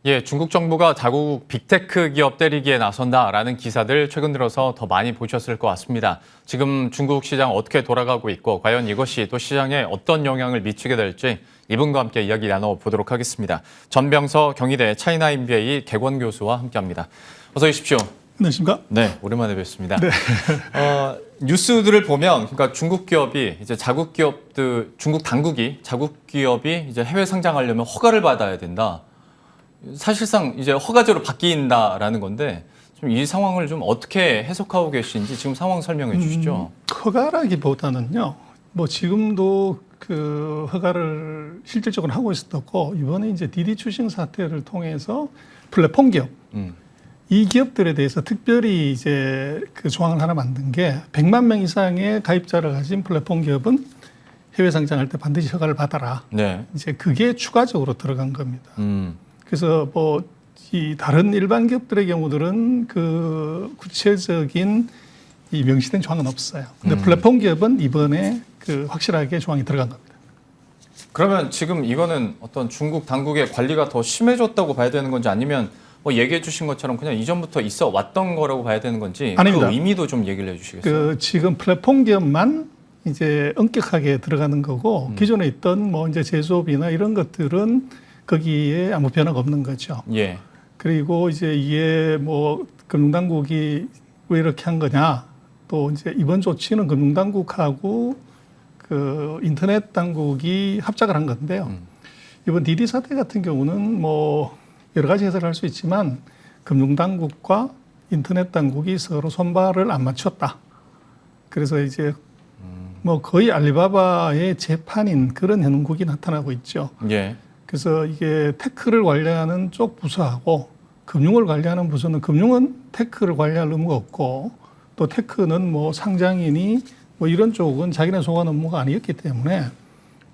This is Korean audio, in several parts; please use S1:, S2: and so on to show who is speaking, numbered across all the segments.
S1: 예, 중국 정부가 자국 빅테크 기업 때리기에 나선다라는 기사들 최근 들어서 더 많이 보셨을 것 같습니다. 지금 중국 시장 어떻게 돌아가고 있고 과연 이것이 또 시장에 어떤 영향을 미치게 될지 이분과 함께 이야기 나눠보도록 하겠습니다. 전병서 경희대 차이나 MBA 개권 교수와 함께합니다. 어서 오십시오.
S2: 안녕하십니까?
S1: 네, 오랜만에 뵙습니다.
S2: 네.
S1: 뉴스들을 보면, 그러니까 중국 기업이 이제 자국 기업들, 중국 당국이 자국 기업이 이제 해외 상장하려면 허가를 받아야 된다. 사실상 이제 허가제로 바뀐다라는 건데, 좀 이 상황을 좀 어떻게 해석하고 계신지 지금 상황 설명해 주시죠.
S2: 허가라기보다는요, 뭐 지금도 그 허가를 실질적으로 하고 있었고, 이번에 이제 디디 추싱 사태를 통해서 플랫폼 기업, 이 기업들에 대해서 특별히 이제 그 조항을 하나 만든 게 100만 명 이상의 가입자를 가진 플랫폼 기업은 해외 상장할 때 반드시 허가를 받아라.
S1: 네.
S2: 이제 그게 추가적으로 들어간 겁니다. 그래서 뭐 이 다른 일반 기업들의 경우들은 그 구체적인 이 명시된 조항은 없어요. 근데 플랫폼 기업은 이번에 그 확실하게 조항이 들어간 겁니다.
S1: 그러면 지금 이거는 어떤 중국 당국의 관리가 더 심해졌다고 봐야 되는 건지 아니면 뭐 얘기해 주신 것처럼 그냥 이전부터 있어 왔던 거라고 봐야 되는 건지
S2: 아닙니다.
S1: 그 의미도 좀 얘기를 해 주시겠어요?
S2: 그 지금 플랫폼 기업만 이제 엄격하게 들어가는 거고 기존에 있던 뭐 이제 제조업이나 이런 것들은 거기에 아무 변화가 없는 거죠.
S1: 예.
S2: 그리고 이제 이게 뭐 금융당국이 왜 이렇게 한 거냐, 또 이제 이번 조치는 금융당국하고 그 인터넷 당국이 합작을 한 건데요. 이번 디디 사태 같은 경우는 뭐 여러 가지 해석을 할 수 있지만 금융당국과 인터넷 당국이 서로 손발을 안 맞췄다. 그래서 이제 뭐 거의 알리바바의 재판인 그런 형국이 나타나고 있죠.
S1: 예.
S2: 그래서 이게 테크를 관리하는 쪽 부서하고 금융을 관리하는 부서는 금융은 테크를 관리할 의무가 없고 또 테크는 뭐 상장인이 뭐 이런 쪽은 자기네 소관 업무가 아니었기 때문에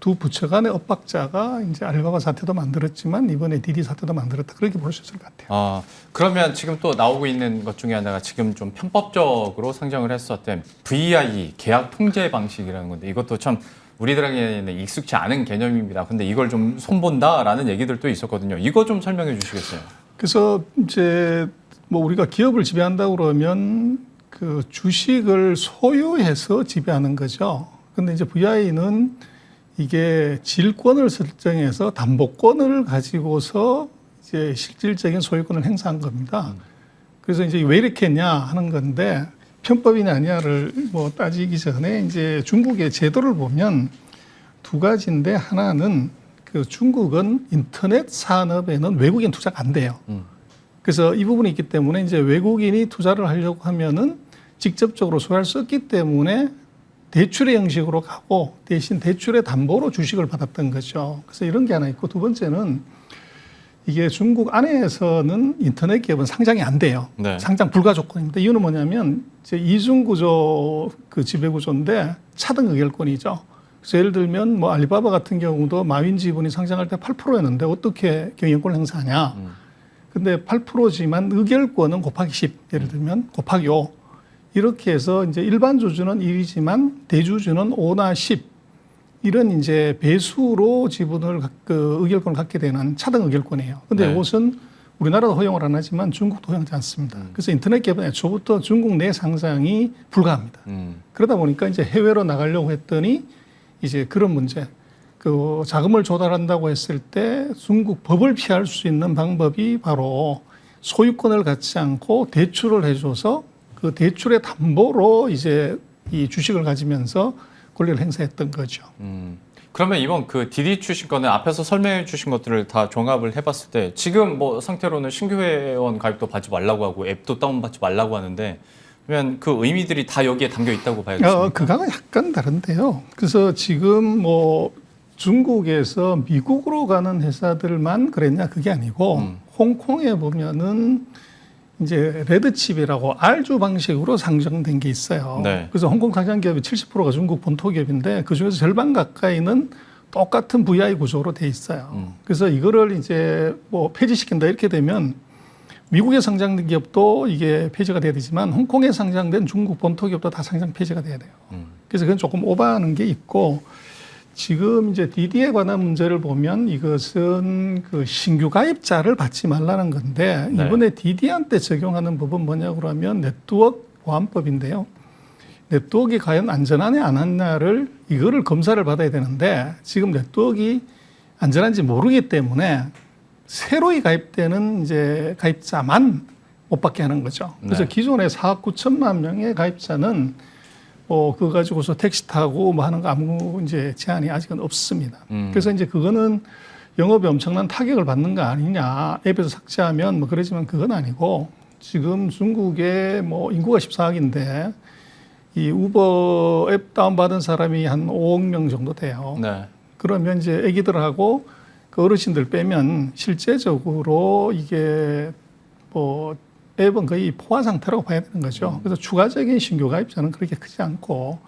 S2: 두 부처 간의 엇박자가 이제 알리바바 사태도 만들었지만 이번에 디디 사태도 만들었다. 그렇게 볼 수 있을 것 같아요.
S1: 그러면 지금 또 나오고 있는 것 중에 하나가 지금 좀 편법적으로 상장을 했었던 VIE, 계약 통제 방식이라는 건데 이것도 참 우리들에게는 익숙치 않은 개념입니다. 근데 이걸 좀 손본다라는 얘기들도 있었거든요. 이거 좀 설명해 주시겠어요?
S2: 그래서 이제 뭐 우리가 기업을 지배한다고 그러면 그 주식을 소유해서 지배하는 거죠. 근데 이제 VI는 이게 질권을 설정해서 담보권을 가지고서 이제 실질적인 소유권을 행사한 겁니다. 그래서 이제 왜 이렇게 했냐 하는 건데 편법이냐 아니냐를 뭐 따지기 전에 이제 중국의 제도를 보면 두 가지인데 하나는 그 중국은 인터넷 산업에는 외국인 투자가 안 돼요. 그래서 이 부분이 있기 때문에 이제 외국인이 투자를 하려고 하면은 직접적으로 소유할 수 없기 때문에 대출의 형식으로 가고 대신 대출의 담보로 주식을 받았던 거죠. 그래서 이런 게 하나 있고 두 번째는 이게 중국 안에서는 인터넷 기업은 상장이 안 돼요.
S1: 네.
S2: 상장 불가 조건입니다. 이유는 뭐냐면 이제 이중 구조 그 지배 구조인데 차등 의결권이죠. 그래서 예를 들면 뭐 알리바바 같은 경우도 마윈 지분이 상장할 때 8%였는데 어떻게 경영권을 행사하냐. 근데 8%지만 의결권은 곱하기 10. 예를 들면 곱하기 5. 이렇게 해서 이제 일반 주주는 1이지만 대주주는 5나 10. 이런 이제 배수로 지분을 그 의결권을 갖게 되는 차등 의결권이에요. 근데
S1: 네.
S2: 이것은 우리나라도 허용을 안 하지만 중국도 허용하지 않습니다. 그래서 인터넷 기업은 애초부터 중국 내 상장이 불가합니다. 그러다 보니까 이제 해외로 나가려고 했더니 이제 그런 문제, 그 자금을 조달한다고 했을 때 중국 법을 피할 수 있는 방법이 바로 소유권을 갖지 않고 대출을 해줘서 그 대출의 담보로 이제 이 주식을 가지면서 권리를 행사했던 거죠.
S1: 그러면 이번 그 디디 추싱 건은 앞에서 설명해 주신 것들을 다 종합을 해봤을 때 지금 뭐 상태로는 신규 회원 가입도 받지 말라고 하고 앱도 다운받지 말라고 하는데 그러면 그 의미들이 다 여기에 담겨 있다고 봐야겠습니까?
S2: 그거는 약간 다른데요. 그래서 지금 뭐 중국에서 미국으로 가는 회사들만 그랬냐 그게 아니고 홍콩에 보면은 이제 레드칩이라고 R주 방식으로 상장된 게 있어요.
S1: 네.
S2: 그래서 홍콩 상장 기업이 70%가 중국 본토 기업인데 그 중에서 절반 가까이는 똑같은 VI 구조로 돼 있어요. 그래서 이거를 이제 뭐 폐지시킨다 이렇게 되면 미국에 상장된 기업도 이게 폐지가 돼야 되지만 홍콩에 상장된 중국 본토 기업도 다 상장 폐지가 돼야 돼요. 그래서 그건 조금 오버하는 게 있고 지금 이제 디디에 관한 문제를 보면 이것은 그 신규 가입자를 받지 말라는 건데
S1: 네.
S2: 이번에 디디한테 적용하는 법은 뭐냐고 그러면 네트워크 보안법인데요. 네트워크가 과연 안전하냐 안 하냐를 이거를 검사를 받아야 되는데 지금 네트워크가 안전한지 모르기 때문에 새로이 가입되는 이제 가입자만 못 받게 하는 거죠. 그래서
S1: 네.
S2: 기존에 4억 9천만 명의 가입자는 그거 가지고서 택시 타고 뭐 하는 거 아무 이제 제한이 아직은 없습니다. 그래서 이제 그거는 영업에 엄청난 타격을 받는 거 아니냐. 앱에서 삭제하면 뭐 그러지만 그건 아니고 지금 중국의 뭐 인구가 14억인데 이 우버 앱 다운받은 사람이 한 5억 명 정도 돼요.
S1: 네.
S2: 그러면 이제 애기들하고 그 어르신들 빼면 실제적으로 이게 뭐 앱은 거의 포화 상태라고 봐야 되는 거죠. 그래서 추가적인 신규 가입자는 그렇게 크지 않고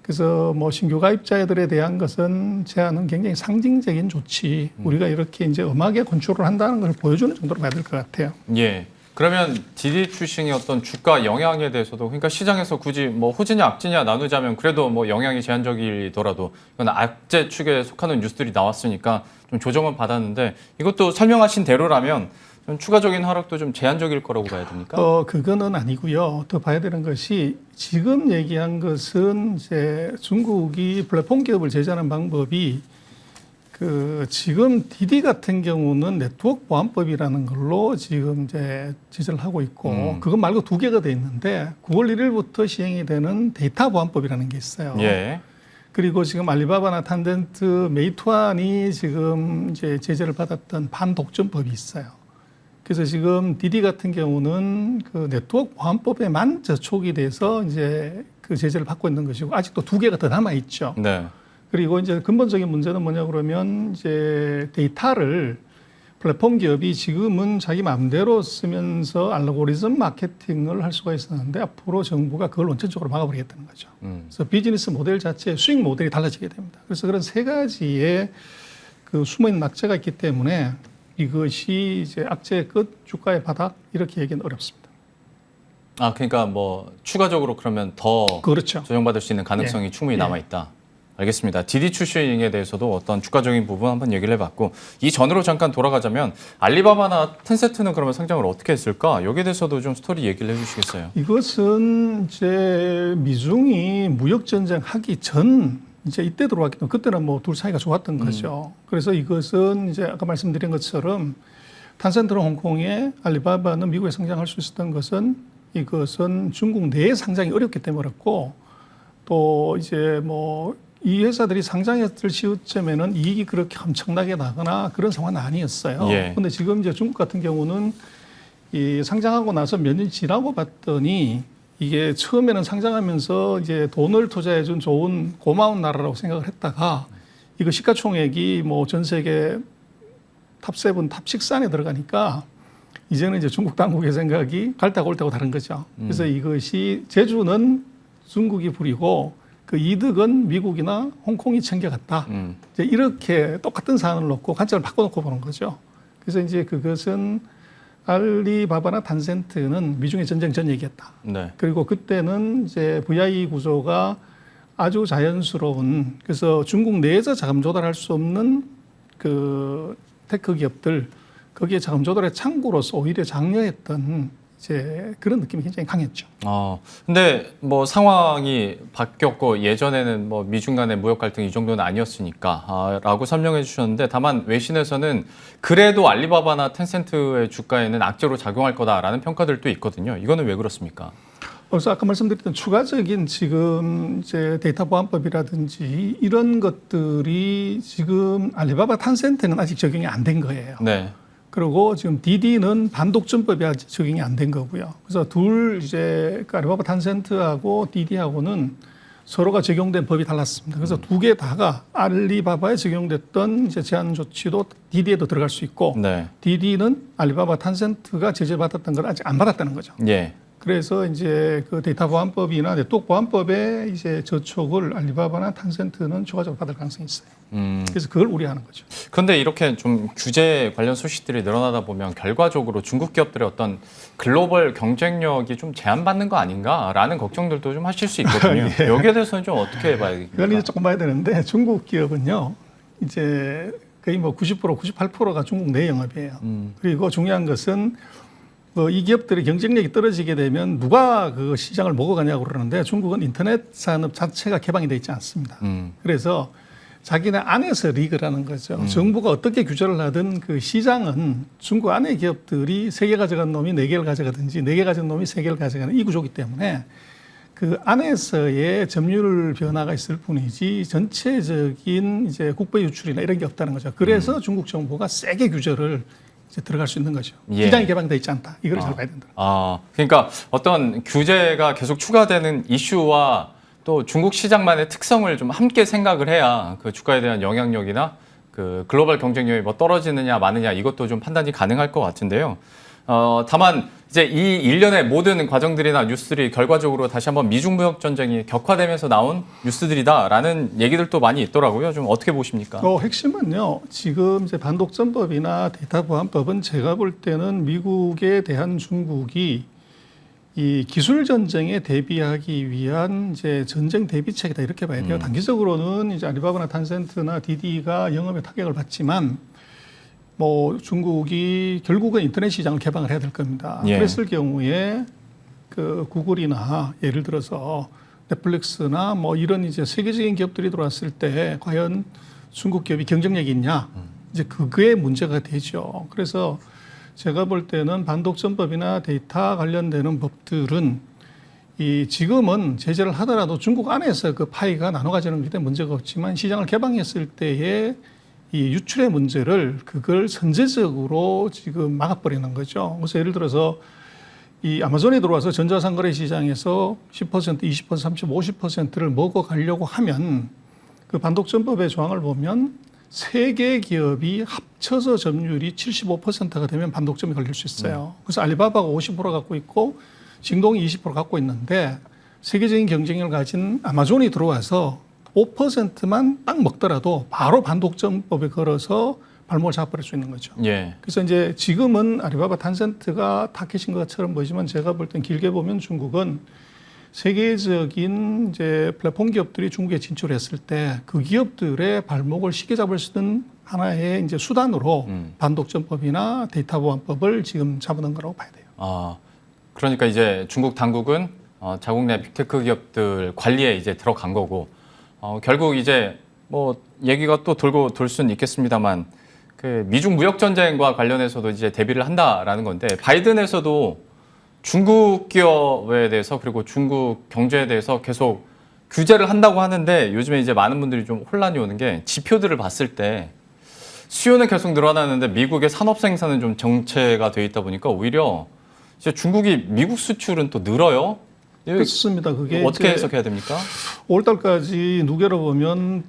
S2: 그래서 뭐 신규 가입자들에 대한 것은 제한은 굉장히 상징적인 조치. 우리가 이렇게 이제 엄하게 컨트롤을 한다는 걸 보여주는 정도로 봐야 될 것 같아요.
S1: 예. 그러면 디디 출신의 어떤 주가 영향에 대해서도 그러니까 시장에서 굳이 뭐 호지냐 악재냐 나누자면 그래도 뭐 영향이 제한적이더라도 이건 악재 축에 속하는 뉴스들이 나왔으니까 좀 조정은 받았는데 이것도 설명하신 대로라면 좀 추가적인 하락도 좀 제한적일 거라고 봐야 됩니까?
S2: 그거는 아니고요. 더 봐야 되는 것이 지금 얘기한 것은 이제 중국이 플랫폼 기업을 제재하는 방법이 그 지금 디디 같은 경우는 네트워크 보안법이라는 걸로 지금 이제 제재를 하고 있고 그것 말고 두 개가 돼 있는데 9월 1일부터 시행이 되는 데이터 보안법이라는 게 있어요.
S1: 예.
S2: 그리고 지금 알리바바나 탄젠트, 메이투안이 지금 이제 제재를 받았던 반독점법이 있어요. 그래서 지금 디디 같은 경우는 그 네트워크 보안법에만 저촉이 돼서 이제 그 제재를 받고 있는 것이고 아직도 두 개가 더 남아 있죠.
S1: 네.
S2: 그리고 이제 근본적인 문제는 뭐냐 그러면 이제 데이터를 플랫폼 기업이 지금은 자기 마음대로 쓰면서 알고리즘 마케팅을 할 수가 있었는데 앞으로 정부가 그걸 원천적으로 막아버리겠다는 거죠. 그래서 비즈니스 모델 자체 수익 모델이 달라지게 됩니다. 그래서 그런 세 가지의 그 숨어있는 악재가 있기 때문에 이것이 이제 악재의 끝, 주가의 바닥 이렇게 얘기는 어렵습니다.
S1: 아 그러니까 뭐 추가적으로 그러면 더
S2: 그렇죠.
S1: 조정받을 수 있는 가능성이 충분히 남아 있다. 알겠습니다. 디디 출시에 대해서도 어떤 주가적인 부분 한번 얘기를 해봤고 이 전으로 잠깐 돌아가자면 알리바바나 텐센트는 그러면 상장을 어떻게 했을까? 여기에 대해서도 좀 스토리 얘기를 해주시겠어요?
S2: 이것은 이제 미중이 무역 전쟁 하기 전 이제 이때 들어왔기 때문에 그때는 뭐 둘 사이가 좋았던 거죠. 그래서 이것은 이제 아까 말씀드린 것처럼 탄센트는 홍콩에 알리바바는 미국에 상장할 수 있었던 것은 이것은 중국 내에 상장이 어렵기 때문에 어렵고 또 이제 뭐 이 회사들이 상장했을 시점에는 이익이 그렇게 엄청나게 나거나 그런 상황은 아니었어요. 그런데
S1: 예.
S2: 지금 이제 중국 같은 경우는 이 상장하고 나서 몇 년 지나고 봤더니 이게 처음에는 상장하면서 이제 돈을 투자해준 좋은 고마운 나라라고 생각을 했다가 이거 시가총액이 뭐 전 세계 탑7, 탑6 안에 들어가니까 이제는 이제 중국 당국의 생각이 갈 때가 올 때가 다른 거죠. 그래서 이것이 제주는 중국이 부리고 그 이득은 미국이나 홍콩이 챙겨갔다. 이제 이렇게 똑같은 사안을 놓고 관점을 바꿔놓고 보는 거죠. 그래서 이제 그것은 알리바바나 탄센트는 미중의 전쟁 전 얘기했다.
S1: 네.
S2: 그리고 그때는 이제 VI 구조가 아주 자연스러운 그래서 중국 내에서 자금 조달할 수 없는 그 테크 기업들 거기에 자금 조달의 창구로서 오히려 장려했던 이제 그런 느낌이 굉장히 강했죠.
S1: 근데 뭐 상황이 바뀌었고 예전에는 뭐 미중 간의 무역 갈등 이 정도는 아니었으니까라고 설명해 주셨는데 다만 외신에서는 그래도 알리바바나 텐센트의 주가에는 악재로 작용할 거다라는 평가들도 있거든요. 이거는 왜 그렇습니까?
S2: 그래서 아까 말씀드렸던 추가적인 지금 이제 데이터 보안법이라든지 이런 것들이 지금 알리바바 탄센트는 아직 적용이 안 된 거예요.
S1: 네.
S2: 그리고 지금 디디는 반독점법이 아직 적용이 안 된 거고요. 그래서 둘 이제 알리바바 탄센트하고 디디하고는 서로가 적용된 법이 달랐습니다. 그래서 두 개 다가 알리바바에 적용됐던 이제 제한 조치도 디디에도 들어갈 수 있고
S1: 네.
S2: 디디는 알리바바 탄센트가 제재받았던 걸 아직 안 받았다는 거죠.
S1: 예.
S2: 그래서 이제 그 데이터 보안법이나 네트워크 보안법에 이제 저촉을 알리바바나 탄센트는 추가적으로 받을 가능성이 있어요. 그래서 그걸 우려하는 거죠.
S1: 그런데 이렇게 좀 규제 관련 소식들이 늘어나다 보면 결과적으로 중국 기업들의 어떤 글로벌 경쟁력이 좀 제한받는 거 아닌가라는 걱정들도 좀 하실 수 있거든요.
S2: 예.
S1: 여기에 대해서는 좀 어떻게 봐야겠습니까?
S2: 그건 이제 조금 봐야 되는데 중국 기업은요, 이제 거의 뭐 90%, 98%가 중국 내 영업이에요. 그리고 중요한 것은 이 기업들의 경쟁력이 떨어지게 되면 누가 그 시장을 먹어가냐고 그러는데 중국은 인터넷 산업 자체가 개방이 되어 있지 않습니다. 그래서 자기네 안에서 리그라는 거죠. 정부가 어떻게 규제를 하든 그 시장은 중국 안의 기업들이 3개 가져간 놈이 4개를 가져가든지 4개 가져간 놈이 3개를 가져가는 이 구조이기 때문에 그 안에서의 점유율 변화가 있을 뿐이지 전체적인 이제 국외 유출이나 이런 게 없다는 거죠. 그래서 중국 정부가 세게 규제를 이제 들어갈 수 있는 거죠.
S1: 예.
S2: 시장이 개방돼 있지 않다. 이걸 잘 봐야 된다.
S1: 그러니까 어떤 규제가 계속 추가되는 이슈와 또 중국 시장만의 특성을 좀 함께 생각을 해야 그 주가에 대한 영향력이나 그 글로벌 경쟁력이 뭐 떨어지느냐 마느냐 이것도 좀 판단이 가능할 것 같은데요. 다만 이제 이 일련의 모든 과정들이나 뉴스들이 결과적으로 다시 한번 미중 무역 전쟁이 격화되면서 나온 뉴스들이다라는 얘기들도 많이 있더라고요. 좀 어떻게 보십니까?
S2: 핵심은요. 지금 이제 반독점법이나 데이터 보안법은 제가 볼 때는 미국에 대한 중국이 이 기술 전쟁에 대비하기 위한 이제 전쟁 대비책이다 이렇게 봐야 돼요. 단기적으로는 이제 알리바바나 탄센트나 디디가 영업에 타격을 받지만 뭐 중국이 결국은 인터넷 시장을 개방을 해야 될 겁니다.
S1: 예.
S2: 그랬을 경우에 그 구글이나 예를 들어서 넷플릭스나 뭐 이런 이제 세계적인 기업들이 들어왔을 때 과연 중국 기업이 경쟁력이 있냐? 이제 그게 문제가 되죠. 그래서 제가 볼 때는 반독점법이나 데이터 관련되는 법들은 이 지금은 제재를 하더라도 중국 안에서 그 파이가 나눠 가지는 게 문제가 없지만 시장을 개방했을 때에 이 유출의 문제를 그걸 선제적으로 지금 막아버리는 거죠. 그래서 예를 들어서 이 아마존이 들어와서 전자상거래 시장에서 10%, 20%, 30%, 50%를 먹어가려고 하면 그 반독점법의 조항을 보면 3개 기업이 합쳐서 점유율이 75%가 되면 반독점이 걸릴 수 있어요. 그래서 알리바바가 50% 갖고 있고 징동이 20% 갖고 있는데 세계적인 경쟁력을 가진 아마존이 들어와서 5%만 딱 먹더라도 바로 반독점법에 걸어서 발목을 잡아버릴 수 있는 거죠.
S1: 예.
S2: 그래서 이제 지금은 알리바바 탄센트가 타겟인 것처럼 보이지만 제가 볼 땐 길게 보면 중국은 세계적인 이제 플랫폼 기업들이 중국에 진출했을 때 그 기업들의 발목을 쉽게 잡을 수 있는 하나의 이제 수단으로 반독점법이나 데이터 보안법을 지금 잡아놓은 거라고 봐야 돼요.
S1: 그러니까 이제 중국 당국은 자국 내 빅테크 기업들 관리에 이제 들어간 거고 결국 이제 뭐 얘기가 또 돌고 돌 수는 있겠습니다만 그 미중 무역 전쟁과 관련해서도 이제 대비를 한다라는 건데 바이든에서도 중국 기업에 대해서 그리고 중국 경제에 대해서 계속 규제를 한다고 하는데 요즘에 이제 많은 분들이 좀 혼란이 오는 게 지표들을 봤을 때 수요는 계속 늘어나는데 미국의 산업 생산은 좀 정체가 돼 있다 보니까 오히려 이제 중국이 미국 수출은 또 늘어요.
S2: 그렇습니다. 그게
S1: 어떻게 해석해야 됩니까?
S2: 5월달까지 누계로 보면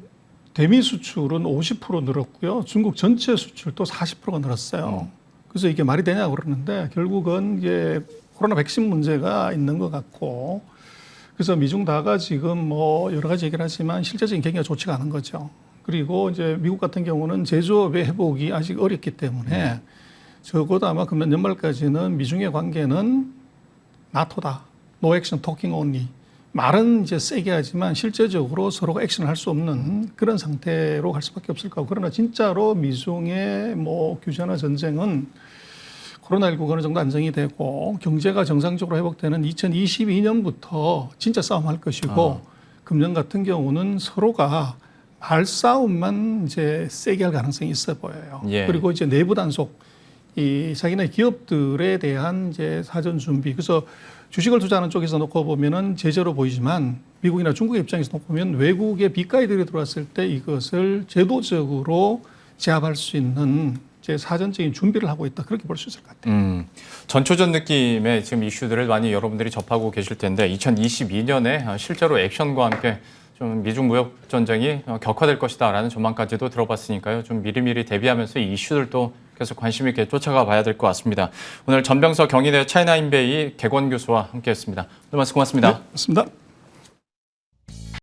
S2: 대미 수출은 50% 늘었고요. 중국 전체 수출도 40%가 늘었어요. 그래서 이게 말이 되냐고 그러는데 결국은 이게 코로나 백신 문제가 있는 것 같고 그래서 미중 다가 지금 뭐 여러 가지 얘기를 하지만 실제적인 경기가 좋지가 않은 거죠. 그리고 이제 미국 같은 경우는 제조업의 회복이 아직 어렵기 때문에 적어도 아마 금년 연말까지는 미중의 관계는 나토다. No action talking only. 말은 이제 세게 하지만 실제적으로 서로가 액션을 할 수 없는 그런 상태로 갈 수밖에 없을 거고 그러나 진짜로 미중의 뭐 규제나 전쟁은 코로나19가 어느 정도 안정이 되고 경제가 정상적으로 회복되는 2022년부터 진짜 싸움할 것이고 금년 같은 경우는 서로가 말싸움만 이제 세게 할 가능성이 있어 보여요.
S1: 예.
S2: 그리고 이제 내부 단속, 이 자기네 기업들에 대한 이제 사전 준비. 그래서 주식을 투자하는 쪽에서 놓고 보면은 제재로 보이지만 미국이나 중국의 입장에서 놓고 보면 외국의 빅가이들이 들어왔을 때 이것을 제도적으로 제압할 수 있는 이제 사전적인 준비를 하고 있다. 그렇게 볼 수 있을 것 같아요.
S1: 전초전 느낌의 지금 이슈들을 많이 여러분들이 접하고 계실 텐데 2022년에 실제로 액션과 함께 좀 미중 무역 전쟁이 격화될 것이다라는 전망까지도 들어봤으니까요. 좀 미리미리 대비하면서 이 이슈들도 계속 관심 있게 쫓아가 봐야 될 것 같습니다. 오늘 전병서 경희대 차이나인베이 객원 교수와 함께했습니다. 오늘 말씀 고맙습니다.
S2: 네, 고맙습니다.